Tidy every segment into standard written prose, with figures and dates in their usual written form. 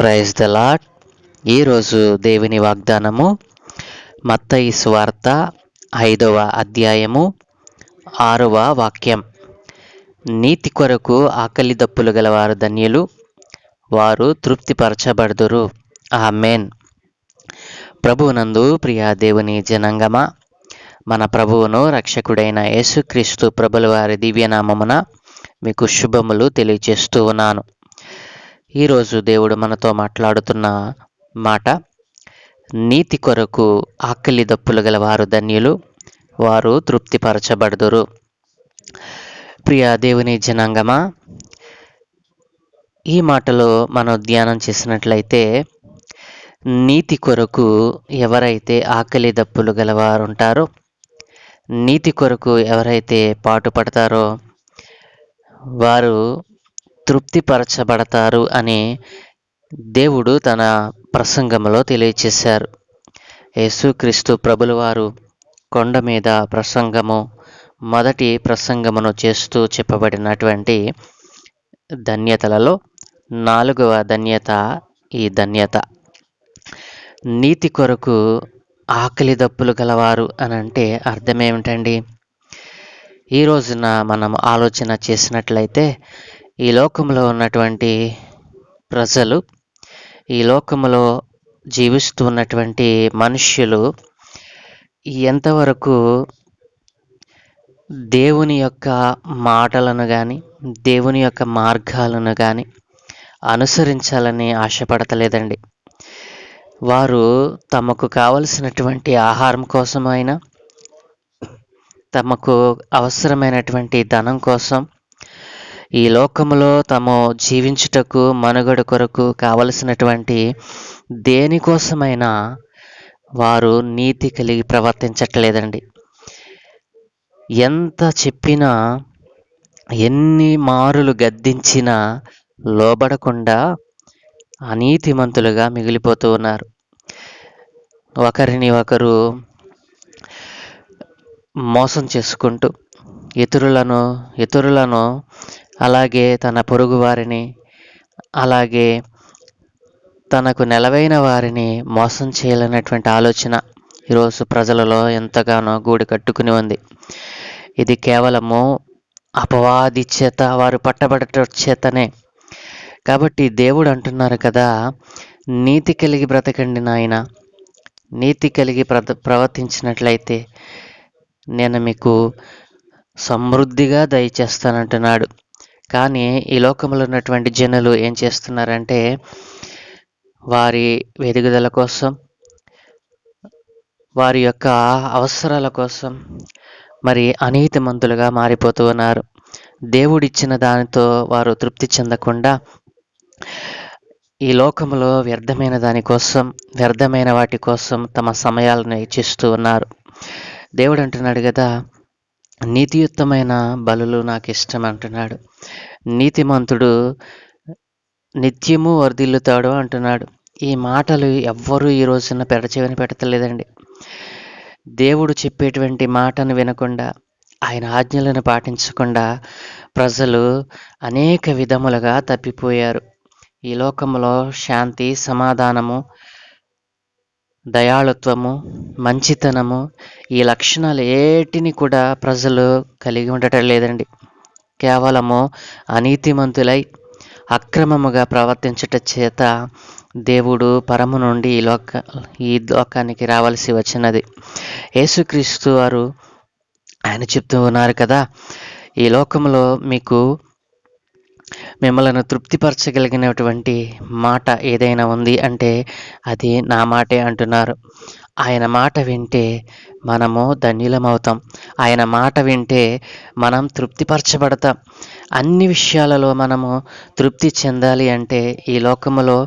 Praise the lord. ఈరోజు దేవుని వాగ్దానము మత్తయి సువార్త 5వ అధ్యాయము 6వ వాక్యం. నీతి కొరకు ఆకలి దప్పులు గలవారు ధన్యులు, వారు తృప్తిపరచబడుదురు. ఆమేన్. ప్రభువునందు ప్రియ దేవుని జనాంగమా, మన ప్రభువును రక్షకుడైన యేసుక్రీస్తు ప్రభుల వారి దివ్యనామమున మీకు శుభములు తెలియజేస్తూ ఉన్నాను. ఈరోజు దేవుడు మనతో మాట్లాడుతున్న మాట, నీతి కొరకు ఆకలి దప్పులు గల వారు ధన్యులు, వారు తృప్తిపరచబడుదురు. ప్రియ దేవుని జనాంగమా, ఈ మాటలో మనం ధ్యానం చేసినట్లయితే, నీతి కొరకు ఎవరైతే ఆకలి దప్పులు గలవారు ఉంటారో, నీతి కొరకు ఎవరైతే పాటుపడతారో వారు తృప్తిపరచబడతారు అని దేవుడు తన ప్రసంగంలో తెలియచేశారు. యేసుక్రీస్తు ప్రభుల వారు కొండ మీద మొదటి ప్రసంగమును చేస్తూ చెప్పబడినటువంటి ధన్యతలలో 4వ ధన్యత ఈ ధన్యత. నీతి కొరకు ఆకలి దప్పులు గలవారు అని అంటే అర్థం ఏమిటండి? ఈ రోజున మనం ఆలోచన చేసినట్లయితే, ఈ లోకంలో ఉన్నటువంటి ప్రజలు, ఈ లోకంలో జీవిస్తూ ఉన్నటువంటి మనుష్యులు ఎంతవరకు దేవుని యొక్క మాటలను కానీ, దేవుని యొక్క మార్గాలను కానీ అనుసరించాలని ఆశపడతలేదండి. వారు తమకు కావలసినటువంటి ఆహారం కోసమైనా, తమకు అవసరమైనటువంటి ధనం కోసం, ఈ లోకములో తాము జీవించుటకు, మనుగడ కొరకు కావలసినటువంటి దేనికోసమైనా వారు నీతి కలిగి ప్రవర్తించట్లేదండి. ఎంత చెప్పినా, ఎన్ని మారులు గద్దించినా లోబడకుండా అనీతిమంతులుగా మిగిలిపోతూ ఉన్నారు. ఒకరిని ఒకరు మోసం చేసుకుంటూ, ఇతరులను అలాగే తన పొరుగు వారిని, అలాగే తనకు నెలవైన వారిని మోసం చేయాలనేటువంటి ఆలోచన ఈరోజు ప్రజలలో ఎంతగానో గూడు కట్టుకుని ఉంది. ఇది కేవలము అపవాది చేత వారు పట్టబడట చేతనే. కాబట్టి దేవుడు అంటున్నారు కదా, నీతి కలిగి బ్రతకండి నాయన, నీతి కలిగి ప్రవర్తించినట్లయితే నేను మీకు సమృద్ధిగా దయచేస్తానంటున్నాడు. కానీ ఈ లోకంలో ఉన్నటువంటి జనులు ఏం చేస్తున్నారంటే, వారి ఎదుగుదల కోసం, వారి యొక్క అవసరాల కోసం మరి అనీతిమంతులుగా మారిపోతూ ఉన్నారు. దేవుడిచ్చిన దానితో వారు తృప్తి చెందకుండా ఈ లోకంలో వ్యర్థమైన వాటి కోసం తమ సమయాలను ఇచ్చిస్తూ ఉన్నారు. దేవుడు అంటున్నాడు కదా, నీతియుక్తమైన బలులు నాకు ఇష్టం అంటున్నాడు. నీతిమంతుడు నిత్యము వర్ధిల్లుతాడు అంటున్నాడు. ఈ మాటలు ఎవ్వరూ ఈ రోజున పెడచెవిని పెట్టలేదండి. దేవుడు చెప్పేటువంటి మాటను వినకుండా, ఆయన ఆజ్ఞలను పాటించకుండా ప్రజలు అనేక విధములుగా తప్పిపోయారు. ఈ లోకంలో శాంతి, సమాధానము, దయాళుత్వము, మంచితనము, ఈ లక్షణాలు ఏటిని కూడా ప్రజలు కలిగి ఉండటం లేదండి. కేవలము అనీతిమంతులై అక్రమముగా ప్రవర్తించుట చేత దేవుడు పరము నుండి ఈ లోకానికి రావాల్సి వచ్చినది. యేసుక్రీస్తు వారు ఆయన చెప్తూ ఉన్నారు కదా, ఈ లోకంలో మిమ్మల్ని తృప్తిపరచగలిగినటువంటి మాట ఏదైనా ఉంది అంటే అది నా మాటే అంటున్నారు. ఆయన మాట వింటే మనము ధన్యులమవుతాం. ఆయన మాట వింటే మనం తృప్తిపరచబడతాం. అన్ని విషయాలలో మనము తృప్తి చెందాలి అంటే ఈ లోకములో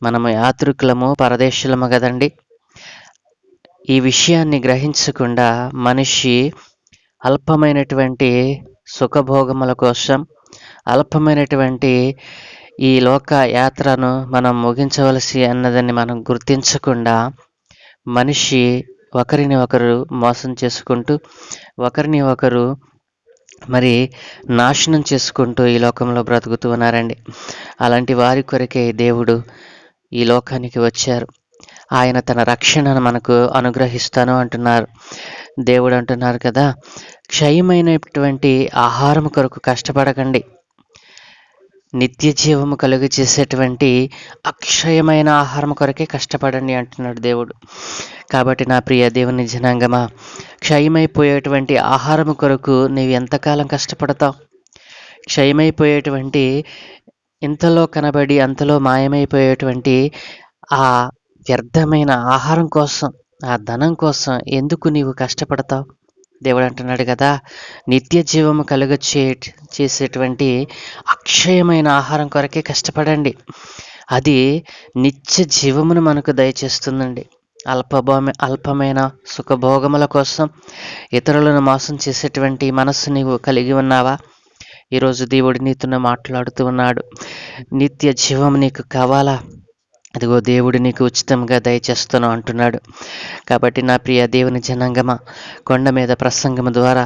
మనము యాత్రికులము, పరదేశులము కదండి. ఈ విషయాన్ని గ్రహించకుండా మనిషి అల్పమైనటువంటి సుఖభోగముల కోసం, అల్పమైనటువంటి ఈ లోక యాత్రను మనం ముగించవలసి అన్నదని మనం గుర్తించకుండా మనిషి ఒకరిని ఒకరు మోసం చేసుకుంటూ, ఒకరిని ఒకరు మరి నాశనం చేసుకుంటూ ఈ లోకంలో బ్రతుకుతూ ఉన్నారండి. అలాంటి వారి కొరకే దేవుడు ఈ లోకానికి వచ్చారు. ఆయన తన రక్షణను మనకు అనుగ్రహిస్తాను అంటున్నారు. దేవుడు అంటున్నారు కదా, క్షయమైనటువంటి ఆహారం కొరకు కష్టపడకండి, నిత్య జీవము కలుగు చేసేటువంటి అక్షయమైన ఆహారం కొరకే కష్టపడండి అంటున్నాడు దేవుడు. కాబట్టి నా ప్రియ దేవుని జనాంగమా, క్షయమైపోయేటువంటి ఆహారం కొరకు నీవు ఎంతకాలం కష్టపడతావు? క్షయమైపోయేటువంటి, ఇంతలో కనబడి అంతలో మాయమైపోయేటువంటి ఆ వ్యర్థమైన ఆహారం కోసం, ఆ ధనం కోసం ఎందుకు నీవు కష్టపడతావు? దేవుడు అంటున్నాడు కదా, నిత్య జీవము చేసేటువంటి అక్షయమైన ఆహారం కొరకే కష్టపడండి. అది నిత్య జీవమును మనకు దయచేస్తుందండి. అల్పమైన సుఖభోగముల కోసం ఇతరులను మోసం చేసేటువంటి మనస్సు నీవు కలిగి ఉన్నావా? ఈరోజు దేవుడు నీతో మాట్లాడుతూ ఉన్నాడు. నిత్య జీవం నీకు కావాలా? అదిగో దేవుడు నీకు ఉచితంగా దయచేస్తాను అంటున్నాడు. కాబట్టి నా ప్రియ దేవుని జనాంగమా, కొండ మీద ప్రసంగము ద్వారా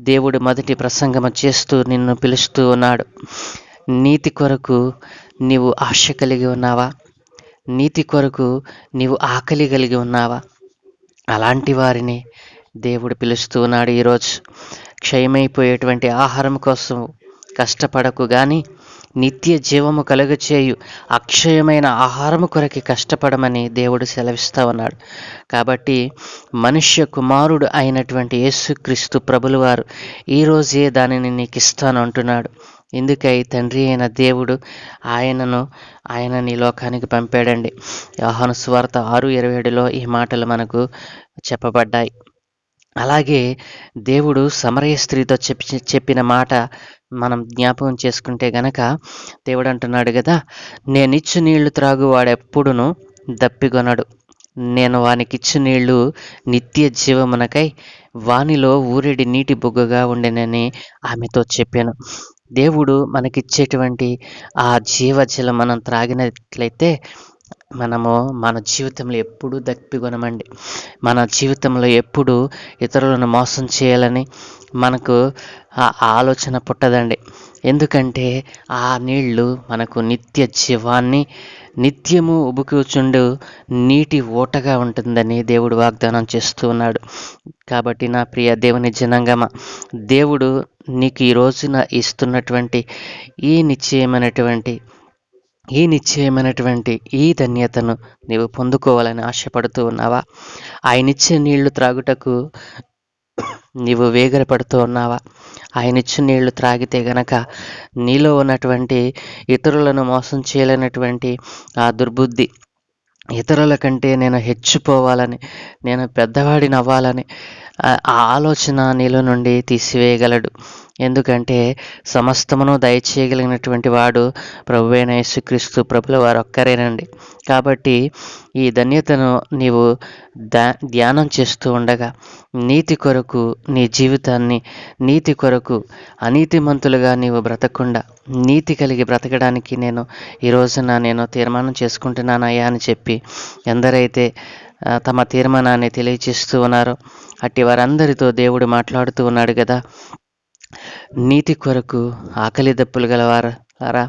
దేవుడు మొదటి ప్రసంగము చేస్తూ నిన్ను పిలుస్తూ ఉన్నాడు. నీతి కొరకు నీవు ఆశ కలిగి ఉన్నావా? నీతి కొరకు నీవు ఆకలి కలిగి ఉన్నావా? అలాంటి వారిని దేవుడు పిలుస్తూ ఉన్నాడు ఈరోజు. క్షయమైపోయేటువంటి ఆహారం కోసం కష్టపడకు కానీ నిత్య జీవము కలుగచేయు అక్షయమైన ఆహారము కొరకి కష్టపడమని దేవుడు సెలవిస్తూ ఉన్నాడు. కాబట్టి మనుష్య కుమారుడు అయినటువంటి యేసుక్రీస్తు ప్రభులు వారు ఈరోజే దానిని నీకు ఇస్తాను అంటున్నాడు. ఇందుకై తండ్రి అయిన దేవుడు ఆయనని లోకానికి పంపాడండి. యోహాను సువార్త 6:27లో ఈ మాటలు మనకు చెప్పబడ్డాయి. అలాగే దేవుడు సమరయ స్త్రీతో చెప్పిన మాట మనం జ్ఞాపకం చేసుకుంటే గనక, దేవుడు అంటున్నాడు కదా, నేనిచ్చు నీళ్లు త్రాగు వాడెప్పుడును దప్పిగొనడు, నేను వానికిచ్చు నీళ్లు నిత్య జీవమునకై వానిలో ఊరెడి నీటి బుగ్గగా ఉండెనని ఆమెతో చెప్పాను. దేవుడు మనకిచ్చేటువంటి ఆ జీవజలం మనం త్రాగినట్లయితే మనము మన జీవితంలో ఎప్పుడూ దప్పిగొనమండి. మన జీవితంలో ఎప్పుడు ఇతరులను మోసం చేయాలని మనకు ఆ ఆలోచన పుట్టదండి. ఎందుకంటే ఆ నీళ్లు మనకు నిత్య జీవాన్ని, నిత్యము ఉబుకుచుండు నీటి ఊటగా ఉంటుందని దేవుడు వాగ్దానం చేస్తూ ఉన్నాడు. కాబట్టి నా ప్రియ దేవుని జనాంగమా, దేవుడు నీకు ఈ రోజున ఇస్తున్నటువంటి ఈ నిశ్చయమైనటువంటి ఈ ధన్యతను నీవు పొందుకోవాలని ఆశపడుతూ ఉన్నావా? ఆయనిచ్చే నీళ్లు త్రాగుటకు నీవు వేగరపడుతూ ఉన్నావా? ఆయనిచ్చు నీళ్లు త్రాగితే గనక నీలో ఉన్నటువంటి ఇతరులను మోసం చేయలేనటువంటి ఆ దుర్బుద్ధి, ఇతరుల కంటే నేను హెచ్చిపోవాలని, నేను పెద్దవాడిని అవ్వాలని ఆ ఆలోచన నీలో నుండి తీసివేయగలడు. ఎందుకంటే సమస్తమును దయచేయగలిగినటువంటి వాడు ప్రభువైన యేసుక్రీస్తు ప్రభుల వారు ఒక్కరేనండి. కాబట్టి ఈ ధన్యతను నీవు ధ్యానం చేస్తూ ఉండగా నీతి కొరకు నీ జీవితాన్ని, నీతి కొరకు అనీతిమంతులుగా నీవు బ్రతకకుండా నీతి కలిగి బ్రతకడానికి ఈ రోజున నేను తీర్మానం చేసుకుంటున్నానయ్యా అని చెప్పి ఎందరైతే తమ తీర్మానాన్ని తెలియచేస్తూ ఉన్నారో అట్టి వారందరితో దేవుడు మాట్లాడుతూ ఉన్నాడు కదా, నీతి కొరకు ఆకలి దప్పులు గలవారా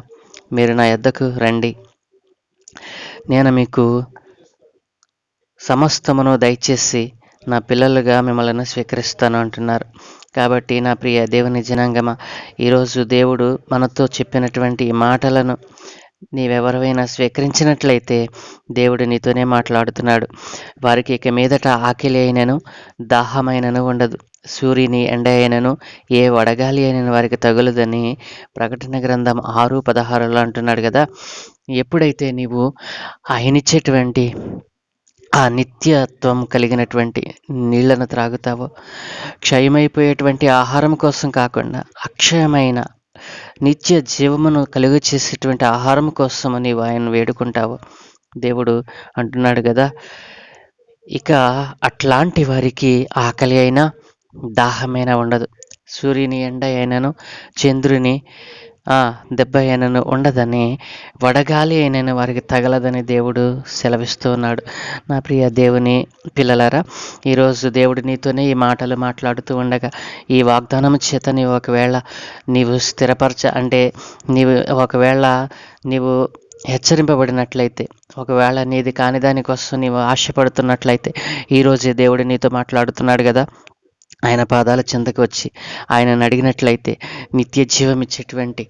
మీరు నా యొద్దకు రండి, నేను మీకు సమస్తమును దయచేసి నా పిల్లలుగా మిమ్మల్ని స్వీకరిస్తాను అంటున్నారు. కాబట్టి నా ప్రియ దేవుని జనాంగమా, ఈరోజు దేవుడు మనతో చెప్పినటువంటి మాటలను నీవెవరైనా స్వీకరించినట్లయితే దేవుడు నీతోనే మాట్లాడుతున్నాడు. వారికి ఇక మీదట ఆకలి అయినను దాహమైనను ఉండదు, సూర్యుని ఎండ అయినను ఏ వడగాలి అయినను వారికి తగులదని ప్రకటన గ్రంథం 6:16 అంటున్నాడు కదా. ఎప్పుడైతే నీవు ఆయనిచ్చేటువంటి ఆ నిత్యత్వం కలిగినటువంటి నీళ్లను త్రాగుతావో, క్షయమైపోయేటువంటి ఆహారం కోసం కాకుండా అక్షయమైన నిత్య జీవమును కలుగు చేసేటువంటి ఆహారం కోసము నీవు ఆయన వేడుకుంటావు. దేవుడు అంటున్నాడు కదా, ఇక అట్లాంటి వారికి ఆకలి అయినా దాహమైనా ఉండదు, సూర్యుని ఎండ అయినను చంద్రుని దెబ్బ అయినను ఉండదని, వడగాలి అయినను వారికి తగలదని దేవుడు సెలవిస్తూ ఉన్నాడు. నా ప్రియ దేవుని పిల్లలారా, ఈరోజు దేవుడు నీతోనే ఈ మాటలు మాట్లాడుతూ ఉండగా ఈ వాగ్దానం చేత నీవు ఒకవేళ నీవు నీవు ఒకవేళ నీవు హెచ్చరింపబడినట్లయితే, ఒకవేళ నీది కాని దానికోసం నీవు ఆశపడుతున్నట్లయితే, ఈరోజే దేవుడు నీతో మాట్లాడుతున్నాడు కదా. ఆయన పాదాల చెంతకు వచ్చి ఆయనను అడిగినట్లయితే నిత్య జీవమిచ్చేటువంటి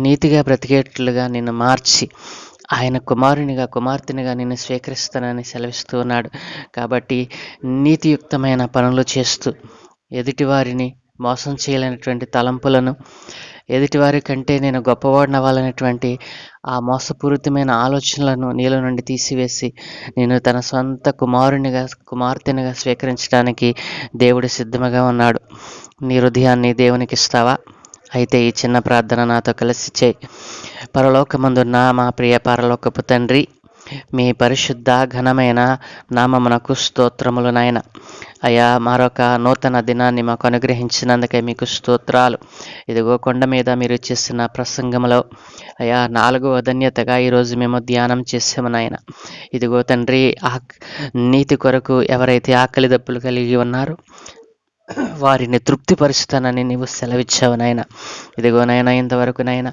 నీతిగా బ్రతికేట్లుగా నిన్ను మార్చి ఆయన కుమార్తెనిగా నిన్ను స్వీకరిస్తానని సెలవిస్తూ ఉన్నాడు. కాబట్టి నీతియుక్తమైన పనులు చేస్తూ ఎదుటివారిని మోసం చేయలేనటువంటి తలంపులను, ఎదుటివారి కంటే నేను గొప్పవాడినవ్వాలనేటువంటి ఆ మోసపూరితమైన ఆలోచనలను నీలో నుండి తీసివేసి నేను తన సొంత కుమార్తెనిగా స్వీకరించడానికి దేవుడు సిద్ధముగా ఉన్నాడు. నీ హృదయాన్ని దేవునికి ఇస్తావా? అయితే ఈ చిన్న ప్రార్థన నాతో కలిసి చేయి. పరలోకమందున్న మా ప్రియ పరలోకపు తండ్రి, మీ పరిశుద్ధ ఘనమైన నామమునకు స్తోత్రములు నాయన. అయ్యా, మరొక నూతన దినాన్ని మాకు అనుగ్రహించినందుకే మీకు స్తోత్రాలు. ఇదిగో కొండ మీద మీరు చేసిన ప్రసంగంలో అయ్యా 4వ ధన్యతగా ఈరోజు మేము ధ్యానం చేసాము నాయన. ఇదిగో తండ్రి, నీతి కొరకు ఎవరైతే ఆకలి దప్పులు కలిగి ఉన్నారో వారిని తృప్తిపరుస్తానని నీవు సెలవిచ్చావు నాయన. ఇదిగో నాయన, ఇంతవరకు నాయన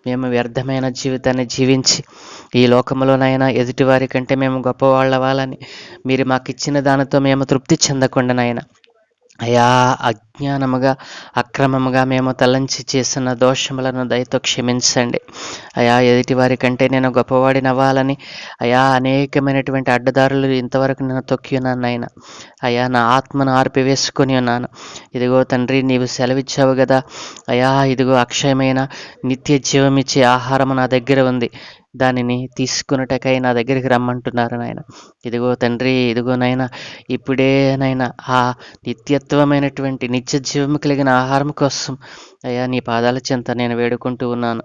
మేము వ్యర్థమైన జీవితాన్ని జీవించి ఈ లోకంలోనైనా ఎదుటివారి కంటే మేము గొప్పవాళ్ళవాలని మీరు మాకు ఇచ్చిన దానితో మేము తృప్తి చెందకుండా నాయన, అయా అజ్ఞానముగా అక్రమముగా మేము తలంచి చేసిన దోషములను దయతో క్షమించండి. అయా, ఎదుటివారి కంటే నేను గొప్పవాడినవ్వాలని అయా అనేకమైనటువంటి అడ్డదారులు ఇంతవరకు నేను తొక్కి ఉన్నాను నాయన. అయా, నా ఆత్మను ఆర్పివేసుకొని ఉన్నాను. ఇదిగో తండ్రి, నీవు సెలవిచ్చావు కదా అయా, ఇదిగో అక్షయమైన నిత్య జీవమిచ్చే ఆహారము నా దగ్గర ఉంది, దానిని తీసుకున్నటకై నా దగ్గరికి రమ్మంటున్నారు నాయన. ఇదిగో తండ్రి, ఇదిగో నాయన, ఇప్పుడే నాయన ఆ నిత్యత్వమైనటువంటి నిత్య జీవము కలిగిన ఆహారం కోసం అయా నీ పాదాల చెంత నేను వేడుకుంటూ ఉన్నాను.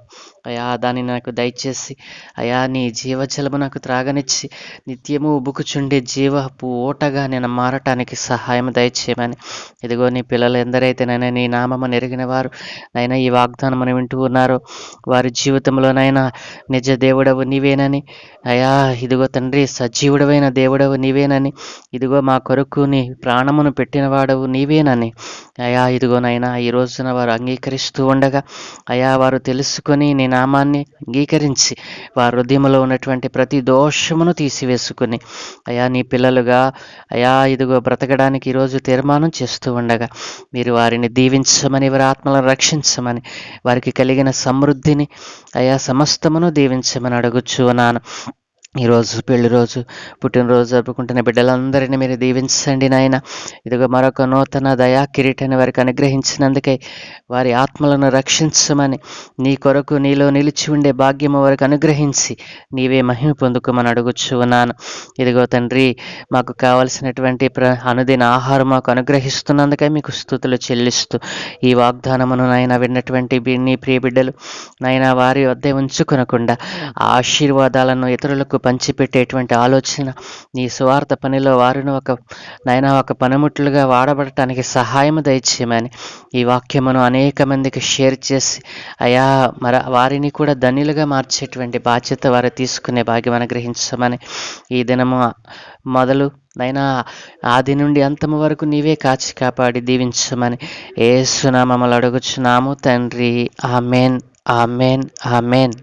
అయా, దాన్ని నాకు దయచేసి అయా నీ జీవజలము నాకు త్రాగనిచ్చి నిత్యము ఉబుకుచుండే జీవపు ఓటగా నేను మారటానికి సహాయం దయచేయమని. ఇదిగో నీ పిల్లలు ఎందరైతేనైనా నీ నామము నెరిగిన వారు నైనా ఈ వాగ్దానమును వింటూ ఉన్నారో వారి జీవితంలోనైనా నిజ దేవుడవు నీవేనని, అయా ఇదిగో తండ్రి సజీవుడవైన దేవుడవు నీవేనని, ఇదిగో మా కొరకు నీ ప్రాణమును పెట్టినవాడవు నీవేనని అయా ఇదిగోనైనా ఈ రోజున వారు అంగీకరిస్తూ ఉండగా అయా వారు తెలుసుకొని నీ నామాన్ని అంగీకరించి వారి హృదయంలో ఉన్నటువంటి ప్రతి దోషమును తీసివేసుకుని అయా నీ పిల్లలుగా అయా ఇదిగో బ్రతకడానికి ఈరోజు తీర్మానం చేస్తూ ఉండగా మీరు వారిని దీవించమని, వారి ఆత్మలను రక్షించమని, వారికి కలిగిన సమృద్ధిని అయా సమస్తమును దీవించమని అడుగుచూ ఉన్నాను. ఈరోజు పెళ్లి రోజు, పుట్టినరోజు జరుపుకుంటున్న బిడ్డలందరినీ మీరు దీవించండి నాయన. ఇదిగో మరొక నూతన దయా కిరీటాన్ని వారికి అనుగ్రహించినందుకే వారి ఆత్మలను రక్షించమని, నీ కొరకు నీలో నిలిచి ఉండే భాగ్యము వారికి అనుగ్రహించి నీవే మహిమ పొందుకోమని అడుగుచూ ఉన్నాను. ఇదిగో తండ్రి, మాకు కావలసినటువంటి అనుదిన ఆహారం మాకు అనుగ్రహిస్తున్నందుకే మీకు స్తుతులు చెల్లిస్తూ ఈ వాగ్దానమును నాయన విన్నటువంటి నీ ప్రియ బిడ్డలు నాయన వారి వద్దే ఉంచుకొనకుండా ఆశీర్వాదాలను ఇతరులకు పంచిపెట్టేటువంటి ఆలోచన నీ స్వార్థ పనిలో వారిని ఒక పనిముట్లుగా వాడబడటానికి సహాయం దయచేయమని ఈ వాక్యమును అనేక మందికి షేర్ చేసి అయా వారిని కూడా ధన్యులుగా మార్చేటువంటి బాధ్యత వారు తీసుకునే భాగ్యం అనుగ్రహించమని, ఈ దినము మొదలు నైనా ఆది నుండి అంతము వరకు నీవే కాచి కాపాడి దీవించమని యేసు నామములో అడుగుచున్నాము తండ్రి. Amen, amen, amen.